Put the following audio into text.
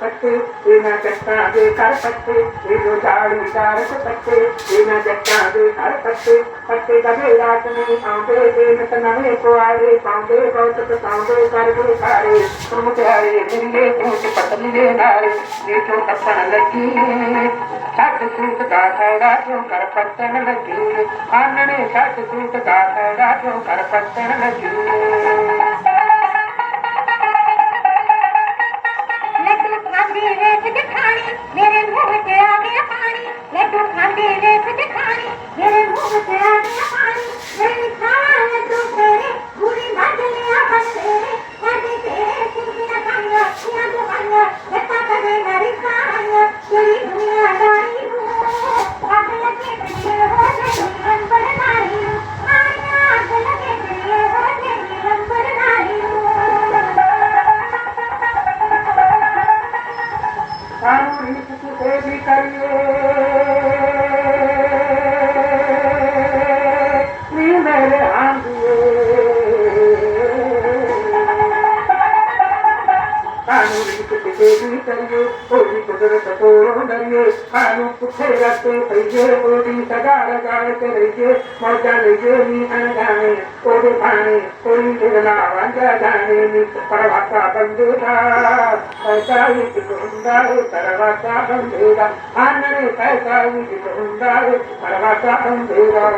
पत्ते बिना चट्टा दे कर पत्ते ये जो झाड़ी चार के पत्ते बिना चट्टा दे कर पत्ते पत्ते कभी रात में आंदे दिन तनावे को आए पांदे बहुत पसांदे कर दे सारे तुम प्यारे दिले तुम पतली नारे ये जो टपन लगी छत सूट का खड़ा क्यों कर पत्तन लगी आनने छत सूट का खड़ा क्यों कर पत्तन लगी मेरे मुंह से आ गया पानी लड्डू खाते देख दिखानी मेरे मुंह से आ गया पानी मेरी खाए लड्डू तेरे पूरी बादलियां बन तेरे खाते तेरे कुर्सियां खाएंगे या तो खाएंगे लट्टा करे मेरी खाएंगे तेरी दुनियादारी हूँ आग लगे तेरे हो तेरी रंबर नारी हूँ आग लगे तेरे हो तेरी रंबर नारी हूँ से भी करिए मेरे आंधिए कानूनी किसी भी करिए कोई कुदरत को डरिए कानून पुछे रखते सहिए कोई सदा लगाए के रहिए मौजा लीजिए नी अनजाने कोई पाने कोई दिला वंजा जाने नी परवाता बंदेगा ऐसा ही किसुंदा है परवाता बंदेगा आनने ऐसा ही किसुंदा है परवाता बंदेगा